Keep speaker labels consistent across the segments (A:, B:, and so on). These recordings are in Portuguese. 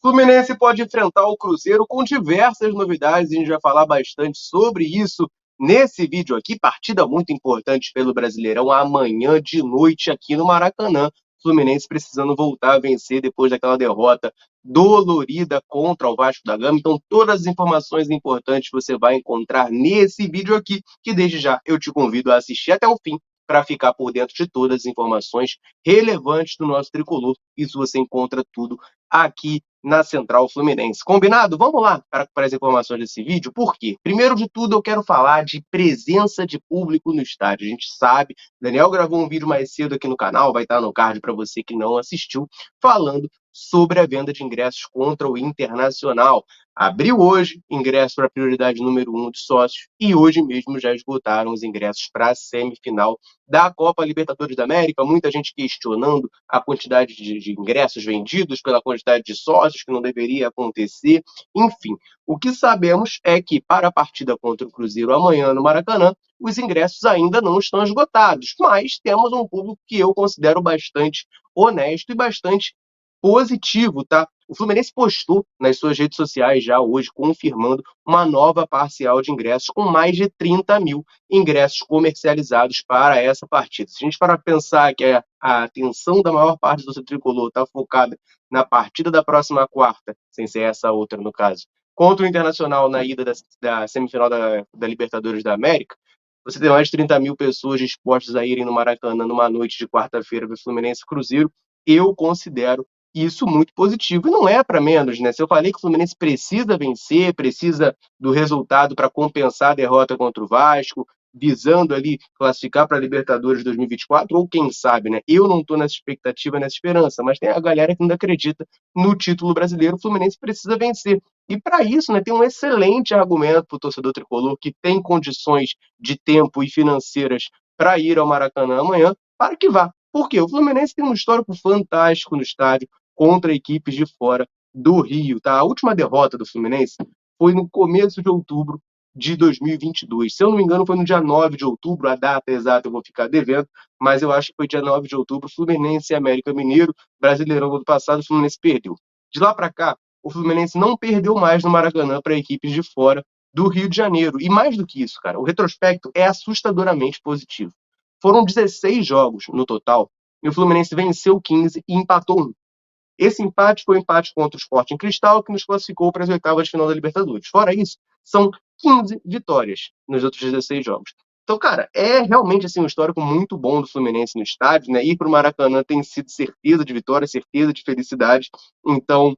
A: Fluminense pode enfrentar o Cruzeiro com diversas novidades, a gente vai falar bastante sobre isso nesse vídeo aqui. Partida muito importante pelo Brasileirão amanhã de noite aqui no Maracanã. Fluminense precisando voltar a vencer depois daquela derrota dolorida contra o Vasco da Gama. Então, todas as informações importantes você vai encontrar nesse vídeo aqui, que desde já eu te convido a assistir até o fim para ficar por dentro de todas as informações relevantes do nosso tricolor. Isso você encontra tudo aqui na Central Fluminense. Combinado? Vamos lá para as informações desse vídeo. Por quê? Primeiro de tudo, eu quero falar de presença de público no estádio. A gente sabe, Daniel gravou um vídeo mais cedo aqui no canal, vai estar no card para você que não assistiu, falando sobre a venda de ingressos contra o Internacional. Abriu hoje ingresso para a prioridade número 1 de sócios e hoje mesmo já esgotaram os ingressos para a semifinal da Copa Libertadores da América. Muita gente questionando a quantidade de ingressos vendidos pela quantidade de sócios, que não deveria acontecer. Enfim, o que sabemos é que para a partida contra o Cruzeiro amanhã no Maracanã, os ingressos ainda não estão esgotados, mas temos um público que eu considero bastante honesto e bastante positivo, tá? O Fluminense postou nas suas redes sociais já hoje, confirmando uma nova parcial de ingressos com mais de 30 mil ingressos comercializados para essa partida. Se a gente parar para pensar que a atenção da maior parte do seu tricolor está focada na partida da próxima quarta, sem ser essa outra no caso, contra o Internacional na ida da semifinal da Libertadores da América, você tem mais de 30 mil pessoas dispostas a irem no Maracanã numa noite de quarta-feira do Fluminense Cruzeiro. Eu considero isso muito positivo. E não é para menos, né? Se eu falei que o Fluminense precisa vencer, precisa do resultado para compensar a derrota contra o Vasco, visando ali classificar para a Libertadores 2024, ou quem sabe, né? Eu não estou nessa expectativa, nessa esperança, mas tem a galera que ainda acredita no título brasileiro. O Fluminense precisa vencer. E para isso, né, tem um excelente argumento para o torcedor tricolor que tem condições de tempo e financeiras para ir ao Maracanã amanhã, para que vá. Por quê? O Fluminense tem um histórico fantástico no estádio contra equipes de fora do Rio, tá? A última derrota do Fluminense foi no começo de outubro de 2022. Se eu não me engano, foi no dia 9 de outubro, a data exata eu vou ficar devendo, mas eu acho que foi dia 9 de outubro, Fluminense e América Mineiro, Brasileirão do ano passado, o Fluminense perdeu. De lá para cá, o Fluminense não perdeu mais no Maracanã para equipes de fora do Rio de Janeiro. E mais do que isso, cara, o retrospecto é assustadoramente positivo. Foram 16 jogos no total, e o Fluminense venceu 15 e empatou 1. Esse empate foi o empate contra o Sporting Cristal, que nos classificou para as oitavas de final da Libertadores. Fora isso, são 15 vitórias nos outros 16 jogos. Então, cara, é realmente assim, um histórico muito bom do Fluminense no estádio, né? Ir para o Maracanã tem sido certeza de vitória, certeza de felicidade. Então,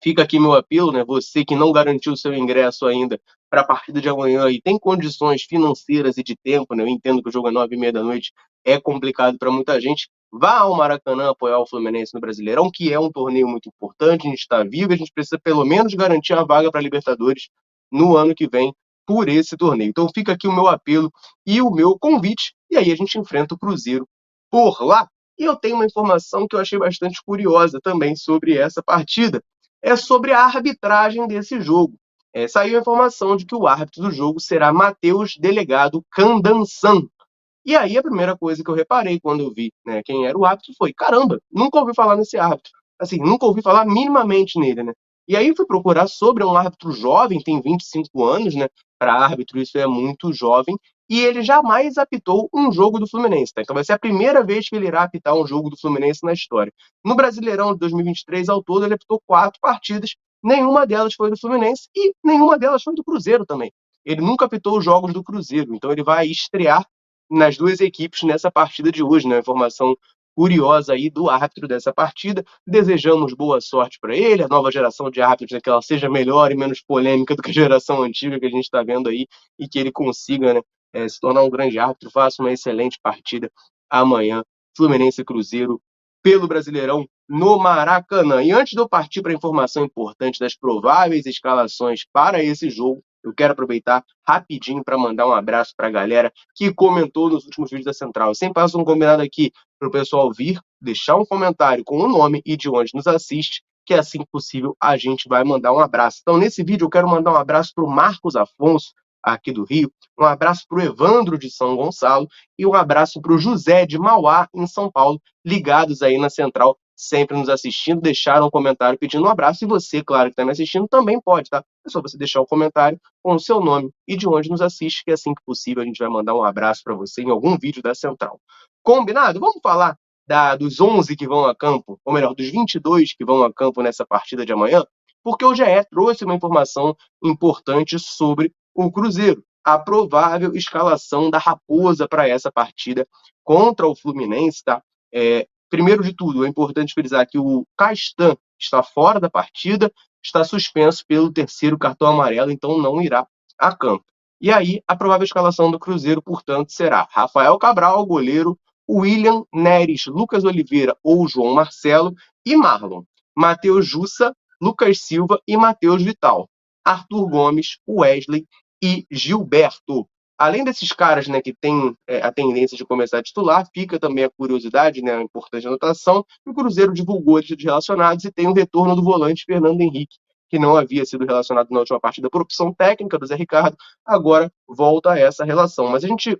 A: fica aqui meu apelo, né? Você que não garantiu o seu ingresso ainda para a partida de amanhã e tem condições financeiras e de tempo, né? Eu entendo que o jogo é 9h30 da noite, é complicado para muita gente. Vá ao Maracanã apoiar o Fluminense no Brasileirão, que é um torneio muito importante, a gente está vivo, a gente precisa pelo menos garantir a vaga para a Libertadores no ano que vem por esse torneio. Então fica aqui o meu apelo e o meu convite, e aí a gente enfrenta o Cruzeiro por lá. E eu tenho uma informação que eu achei bastante curiosa também sobre essa partida, é sobre a arbitragem desse jogo. Saiu a informação de que o árbitro do jogo será Matheus Delegado Candansan. E aí a primeira coisa que eu reparei quando eu vi, né, quem era o árbitro foi, caramba, nunca ouvi falar nesse árbitro. Assim, nunca ouvi falar minimamente nele, né? E aí fui procurar sobre um árbitro jovem, tem 25 anos, né? Para árbitro isso é muito jovem, e ele jamais apitou um jogo do Fluminense, tá? Então vai ser a primeira vez que ele irá apitar um jogo do Fluminense na história. No Brasileirão de 2023, ao todo, ele apitou 4 partidas, nenhuma delas foi do Fluminense e nenhuma delas foi do Cruzeiro também. Ele nunca apitou os jogos do Cruzeiro, então ele vai estrear nas duas equipes nessa partida de hoje, né? Informação curiosa aí do árbitro dessa partida. Desejamos boa sorte para ele, a nova geração de árbitros, né, que ela seja melhor e menos polêmica do que a geração antiga que a gente está vendo aí e que ele consiga, né, se tornar um grande árbitro, faça uma excelente partida amanhã, Fluminense e Cruzeiro, pelo Brasileirão no Maracanã. E antes de eu partir para a informação importante das prováveis escalações para esse jogo, eu quero aproveitar rapidinho para mandar um abraço para a galera que comentou nos últimos vídeos da Central. Eu sempre passo um combinado aqui para o pessoal vir, deixar um comentário com o nome e de onde nos assiste, que assim que possível a gente vai mandar um abraço. Então, nesse vídeo eu quero mandar um abraço para o Marcos Afonso, aqui do Rio, um abraço para o Evandro de São Gonçalo e um abraço para o José de Mauá, em São Paulo, ligados aí na Central, sempre nos assistindo, deixaram um comentário pedindo um abraço. E você, claro, que está me assistindo, também pode, tá? É só você deixar o comentário com o seu nome e de onde nos assiste, que assim que possível a gente vai mandar um abraço para você em algum vídeo da Central. Combinado? Vamos falar dos 11 que vão a campo, ou melhor, dos 22 que vão a campo nessa partida de amanhã, porque o GE trouxe uma informação importante sobre o Cruzeiro, a provável escalação da Raposa para essa partida contra o Fluminense, tá? Primeiro de tudo, é importante frisar que o Castan está fora da partida, está suspenso pelo terceiro cartão amarelo, então não irá a campo. E aí, a provável escalação do Cruzeiro, portanto, será Rafael Cabral, goleiro, William Neres, Lucas Oliveira ou João Marcelo e Marlon, Matheus Jussa, Lucas Silva e Matheus Vital, Arthur Gomes, Wesley e Gilberto. Além desses caras, né, que têm a tendência de começar a titular, fica também a curiosidade, né, a importante anotação, que o Cruzeiro divulgou a lista de relacionados e tem o retorno do volante Fernando Henrique, que não havia sido relacionado na última partida por opção técnica do Zé Ricardo, agora volta a essa relação. Mas a gente,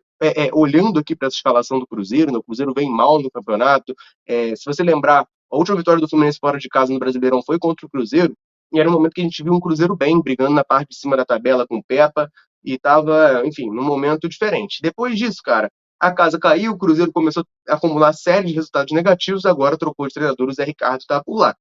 A: olhando aqui para essa escalação do Cruzeiro, né, o Cruzeiro vem mal no campeonato, se você lembrar, a última vitória do Fluminense fora de casa no Brasileirão foi contra o Cruzeiro, e era um momento que a gente viu um Cruzeiro bem, brigando na parte de cima da tabela com o Pepa, e estava, enfim, num momento diferente. Depois disso, cara, a casa caiu, o Cruzeiro começou a acumular série de resultados negativos, agora trocou de treinador, o Zé Ricardo está por lá.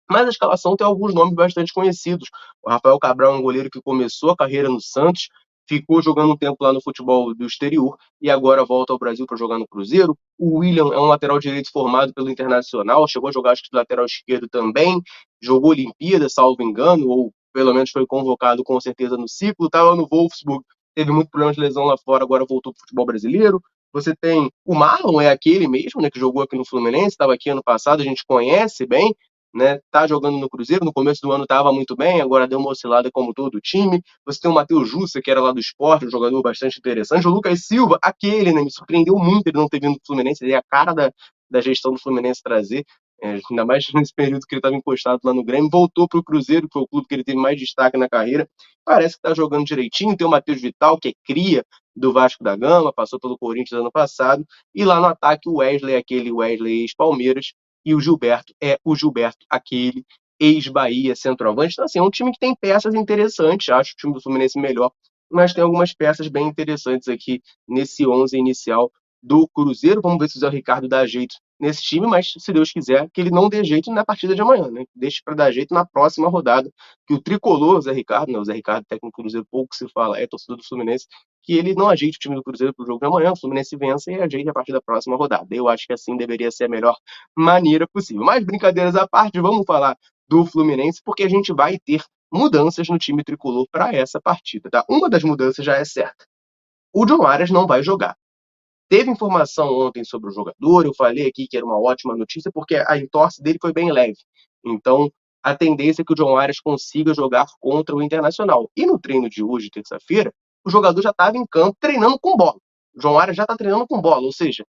A: Mas a escalação tem alguns nomes bastante conhecidos. O Rafael Cabral é um goleiro que começou a carreira no Santos, ficou jogando um tempo lá no futebol do exterior e agora volta ao Brasil para jogar no Cruzeiro. O William é um lateral direito formado pelo Internacional, chegou a jogar acho que de lateral esquerdo também, jogou Olimpíada, salvo engano, ou pelo menos foi convocado com certeza no ciclo, estava no Wolfsburg, teve muito problema de lesão lá fora, agora voltou para o futebol brasileiro. Você tem o Marlon, é aquele mesmo, né, que jogou aqui no Fluminense, estava aqui ano passado, a gente conhece bem, né? Tá jogando no Cruzeiro, no começo do ano estava muito bem, agora deu uma oscilada como todo o time. Você tem o Matheus Jussa, que era lá do Sport, um jogador bastante interessante. O Lucas Silva, aquele, né? Me surpreendeu muito ele não ter vindo do Fluminense, ele é a cara da gestão do Fluminense trazer, ainda mais nesse período que ele estava encostado lá no Grêmio, voltou para o Cruzeiro, que foi o clube que ele teve mais destaque na carreira. Parece que está jogando direitinho. Tem o Matheus Vital, que é cria do Vasco da Gama, passou pelo Corinthians ano passado. E lá no ataque, o Wesley, aquele Wesley ex-Palmeiras, e o Gilberto é o Gilberto, aquele ex-Bahia, centroavante. Então, assim, é um time que tem peças interessantes, acho o time do Fluminense melhor, mas tem algumas peças bem interessantes aqui nesse 11 inicial do Cruzeiro. Vamos ver se o Zé Ricardo dá jeito nesse time, mas se Deus quiser, que ele não dê jeito na partida de amanhã, né? Deixe para dar jeito na próxima rodada, que o tricolor, o Zé Ricardo, né? O Zé Ricardo, técnico do Cruzeiro, pouco se fala, é torcedor do Fluminense, que ele não ajeite o time do Cruzeiro para o jogo de amanhã, o Fluminense vença e ajeite a partir da próxima rodada. Eu acho que assim deveria ser a melhor maneira possível. Mas brincadeiras à parte, vamos falar do Fluminense, porque a gente vai ter mudanças no time tricolor para essa partida, tá? Uma das mudanças já é certa. O John Arias não vai jogar. Teve informação ontem sobre o jogador, eu falei aqui que era uma ótima notícia, porque a entorse dele foi bem leve. Então, a tendência é que o John Arias consiga jogar contra o Internacional. E no treino de hoje, terça-feira, o jogador já estava em campo treinando com bola. O John Arias já está treinando com bola, ou seja,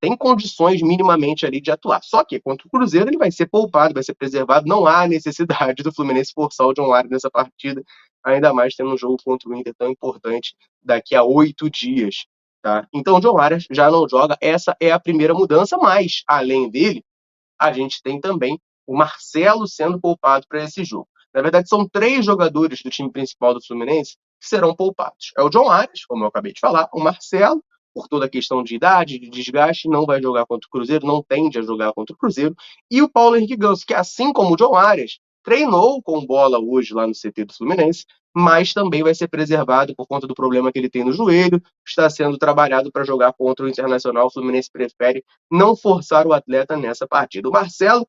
A: tem condições minimamente ali de atuar. Só que contra o Cruzeiro ele vai ser poupado, vai ser preservado. Não há necessidade do Fluminense forçar o John Arias nessa partida, ainda mais tendo um jogo contra o Inter tão importante daqui a 8 dias. Tá? Então o John Arias já não joga, essa é a primeira mudança, mas além dele, a gente tem também o Marcelo sendo poupado para esse jogo. Na verdade, são 3 jogadores do time principal do Fluminense que serão poupados. É o John Arias, como eu acabei de falar, o Marcelo, por toda a questão de idade, de desgaste, não vai jogar contra o Cruzeiro, não tende a jogar contra o Cruzeiro, e o Paulo Henrique Ganso, que assim como o John Arias, treinou com bola hoje lá no CT do Fluminense, mas também vai ser preservado por conta do problema que ele tem no joelho, está sendo trabalhado para jogar contra o Internacional. O Fluminense prefere não forçar o atleta nessa partida. O Marcelo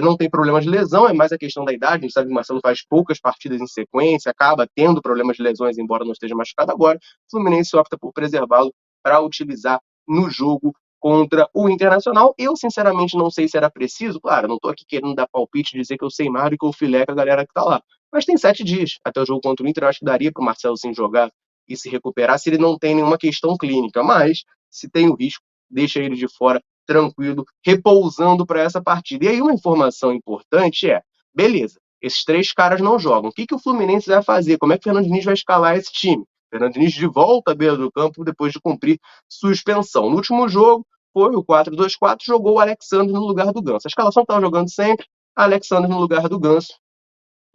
A: não tem problema de lesão, é mais a questão da idade. A gente sabe que o Marcelo faz poucas partidas em sequência, acaba tendo problemas de lesões, embora não esteja machucado agora. O Fluminense opta por preservá-lo para utilizar no jogo contra o Internacional. Eu, sinceramente, não sei se era preciso. Claro, não estou aqui querendo dar palpite e dizer que eu sei mais do que o filé com a galera que está lá. Mas tem 7 dias até o jogo contra o Inter. Eu acho que daria para o Marcelo sim jogar e se recuperar se ele não tem nenhuma questão clínica. Mas, se tem o risco, deixa ele de fora tranquilo, repousando para essa partida. E aí uma informação importante beleza, esses 3 caras não jogam. O que o Fluminense vai fazer? Como é que o Fernando Diniz vai escalar esse time? O Fernando Diniz de volta à beira do campo depois de cumprir suspensão. No último jogo, foi o 4-2-4, jogou o Alexandre no lugar do Ganso. A escalação que estava jogando sempre, Alexandre no lugar do Ganso,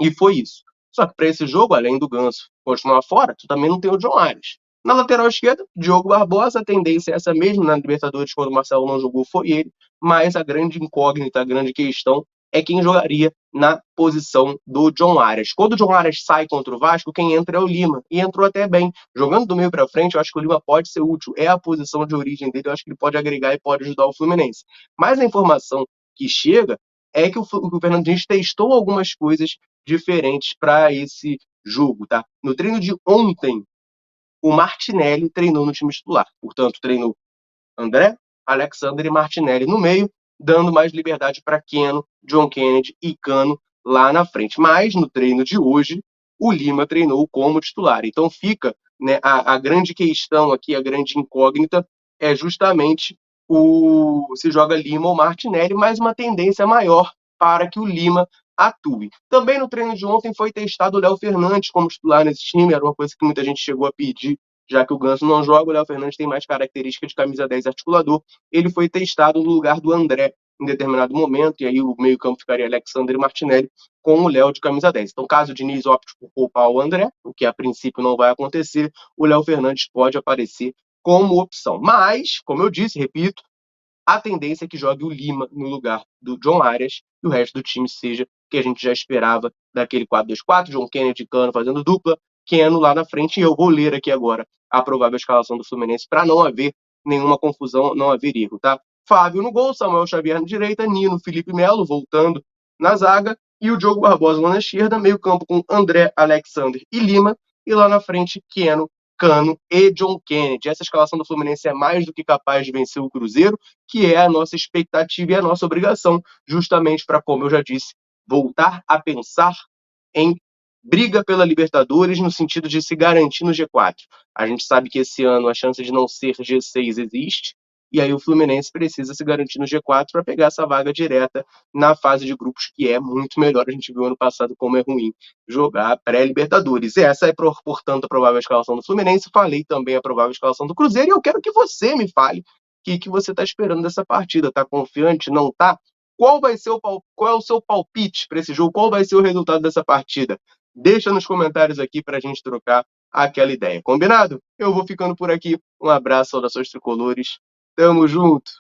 A: e foi isso. Só que para esse jogo, além do Ganso continuar fora, tu também não tem o John Arias. Na lateral esquerda, Diogo Barbosa, a tendência é essa mesmo. Na Libertadores, quando o Marcelo não jogou, foi ele. Mas a grande incógnita, a grande questão é quem jogaria na posição do John Arias. Quando o John Arias sai contra o Vasco, quem entra é o Lima. E entrou até bem. Jogando do meio para frente, eu acho que o Lima pode ser útil. É a posição de origem dele, eu acho que ele pode agregar e pode ajudar o Fluminense. Mas a informação que chega é que o Fernando Diniz testou algumas coisas diferentes para esse jogo, tá? No treino de ontem, o Martinelli treinou no time titular. Portanto, treinou André, Alexander e Martinelli no meio, dando mais liberdade para Keno, John Kennedy e Cano lá na frente. Mas no treino de hoje, o Lima treinou como titular. Então fica, né, a grande questão aqui, a grande incógnita, é justamente se joga Lima ou Martinelli, mas uma tendência maior para que o Lima atue. Também no treino de ontem foi testado o Léo Fernandes como titular nesse time, era uma coisa que muita gente chegou a pedir, já que o Ganso não joga, o Léo Fernandes tem mais características de camisa 10 articulador. Ele foi testado no lugar do André em determinado momento, e aí o meio-campo ficaria Alexandre e Martinelli com o Léo de camisa 10. Então, caso o Diniz opte por poupar o André, o que a princípio não vai acontecer, o Léo Fernandes pode aparecer como opção. Mas, como eu disse, repito, a tendência é que jogue o Lima no lugar do John Arias e o resto do time seja o que a gente já esperava daquele 4-2-4, John Kennedy e Cano fazendo dupla, Keno lá na frente, e eu vou ler aqui agora a provável escalação do Fluminense para não haver nenhuma confusão, não haver erro, tá? Fábio no gol, Samuel Xavier na direita, Nino, Felipe Melo voltando na zaga e o Diogo Barbosa lá na esquerda, meio campo com André, Alexander e Lima, e lá na frente Keno, Cano e John Kennedy. Essa escalação do Fluminense é mais do que capaz de vencer o Cruzeiro, que é a nossa expectativa e a nossa obrigação, justamente para, como eu já disse, voltar a pensar em briga pela Libertadores no sentido de se garantir no G4. A gente sabe que esse ano a chance de não ser G6 existe, e aí o Fluminense precisa se garantir no G4 para pegar essa vaga direta na fase de grupos, que é muito melhor. A gente viu ano passado como é ruim jogar pré-Libertadores. Essa é, portanto, a provável escalação do Fluminense. Falei também a provável escalação do Cruzeiro, e eu quero que você me fale o que você está esperando dessa partida. Está confiante? Não está? Qual é o seu palpite para esse jogo? Qual vai ser o resultado dessa partida? Deixa nos comentários aqui para a gente trocar aquela ideia. Combinado? Eu vou ficando por aqui. Um abraço, saudações tricolores. Tamo junto!